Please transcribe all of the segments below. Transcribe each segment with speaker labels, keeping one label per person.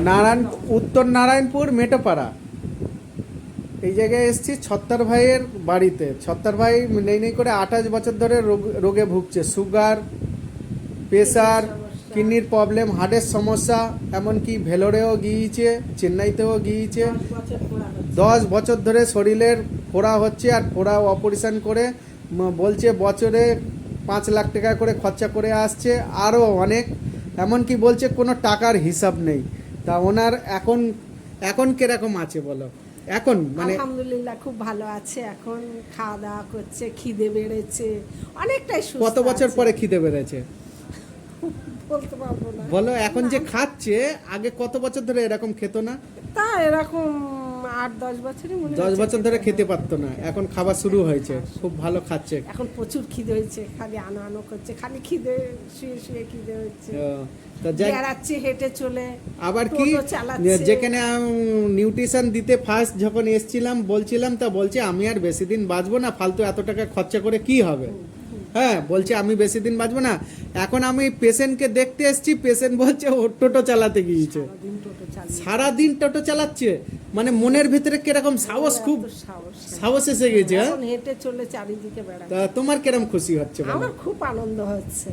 Speaker 1: নারায়ণ উত্তর নারায়ণপুর মেটোপাড়া। এই জায়গায় এসেছি ছত্তার ভাইয়ের বাড়িতে। ছত্তার ভাই নেই করে 28 বছর ধরে রোগে ভুগছে। সুগার, প্রেশার, কিডনির প্রবলেম, হার্টের সমস্যা, এমনকি ভেলোরেও গিয়েছে, চেন্নাইতেও গিয়েছে। 10 বছর ধরে শরীরের ফোড়া হচ্ছে, আর ফোড়া অপারেশন করে বলছে বছরে 5 লাখ টাকা করে খরচা করে আসছে, আরও অনেক, এমনকি বলছে কোনো টাকার হিসাব নেই। তা ওনার এখন এখন কিরকম আছে বলো? এখন মানে
Speaker 2: আলহামদুলিল্লাহ খুব ভালো আছে। এখন খাওয়া দাওয়া করছে, খিদে বেড়েছে অনেকটাই।
Speaker 1: কত বছর পরে খিদে বেড়েছে
Speaker 2: বলতে পারবো না।
Speaker 1: বলো। এখন যে খাচ্ছে, আগে কত বছর ধরে এরকম খেত না?
Speaker 2: তা এরকম 8-10 বছরই মনে
Speaker 1: 10 বছর ধরে খেতে পারতো না, এখন খাবার শুরু হয়েছে, খুব ভালো খাচ্ছে।
Speaker 2: এখন প্রচুর খিদে হয়েছে, খালি আনো আনো করছে, খালি খিদে, শুয়ে শুয়ে খিদে হচ্ছে। বেড়াচ্ছে, হেঁটে চলে,
Speaker 1: আবার কি যেখানে নিউট্রিশন দিতে ফার্স্ট যখন এসেছিলাম বলছিলাম, তা বলছে আমি আর বেশি দিন বাঁচবো না, ফালতু এত টাকা খরচা করে কি হবে। হ্যাঁ, বলছে আমি বেশি দিন বাঁচবো না। এখন আমি পেশেন্টকে দেখতে এসেছি, পেশেন্ট বলছে ও টোটো চালাতে গিয়েছে, সারাদিন টোটো চালাচ্ছে। মানে মনের ভিতরে কিরকম সাহস, খুব সাহস এসে গেছে।
Speaker 2: হেঁটে চলে চারিদিকে বেড়াচ্ছে।
Speaker 1: তা তোমার কিরকম খুশি হচ্ছে?
Speaker 2: আমার খুব আনন্দ হচ্ছে।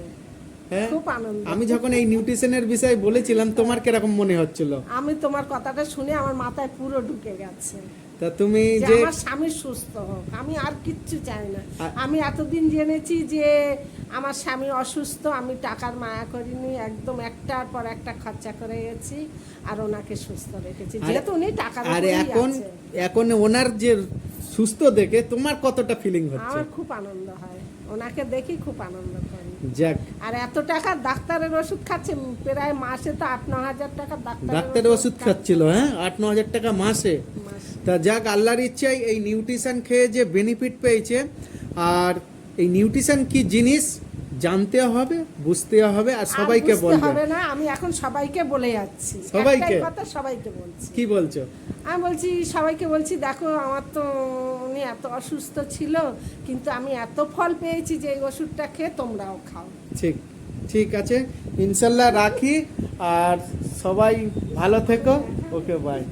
Speaker 2: খুব আনন্দ।
Speaker 1: আমি যখন এই নিউট্রিশনের বিষয়ে বলেছিলাম, তোমার কিরকম মনে হচ্ছিল?
Speaker 2: আমি তোমার কথাটা শুনে আমার মাথায় পুরো ঢুকে গেছে।
Speaker 1: তা তুমি
Speaker 2: যে আমার স্বামী সুস্থ হোক, আমি আর কিচ্ছু চাই না। আমি এতদিন জেনেছি যে আমার স্বামী অসুস্থ, আমি টাকার মায়া করিনি, একদম একটার পর একটা খরচা করে গেছি, আর ওনাকে সুস্থ রেখেছি, যেহেতু উনি টাকার
Speaker 1: আর এখন ওনার যে সুস্থ দেখে তোমার কতটা ফিলিং হচ্ছে?
Speaker 2: আমার খুব আনন্দ হয়, ওনাকে দেখি খুব আনন্দ করি।
Speaker 1: যাক,
Speaker 2: আর এত টাকা ডাক্তারের ওষুধ খাচ্ছে, প্রায় মাসে তো 8-9 হাজার টাকা
Speaker 1: ডাক্তারের ওষুধ খাচ্ছিল। হ্যাঁ, 8-9 হাজার টাকা মাসে। তা যাক, আল্লাহর ইচ্ছায় এই নিউট্রিশন খেয়ে যে বেনিফিট পেয়েছে, আর এই নিউট্রিশন কি জিনিস জানতে হবে, বুঝতে হবে, আর সবাইকে বলতে হবে
Speaker 2: না। আমি এখন সবাইকে বলে যাচ্ছি,
Speaker 1: সবাইকে
Speaker 2: কথা সবাইকে বলছি।
Speaker 1: কি বলছো?
Speaker 2: আমি বলছি সবাইকে বলছি, দেখো আমার তো উনি এত অসুস্থ ছিল, কিন্তু আমি এত ফল পেয়েছি যে এই ওষুধটা খেয়ে তোমরাও খাও।
Speaker 1: ঠিক আছে, ইনশাল্লাহ রাখি। আর সবাই ভালো থেকো। ওকে, বাই।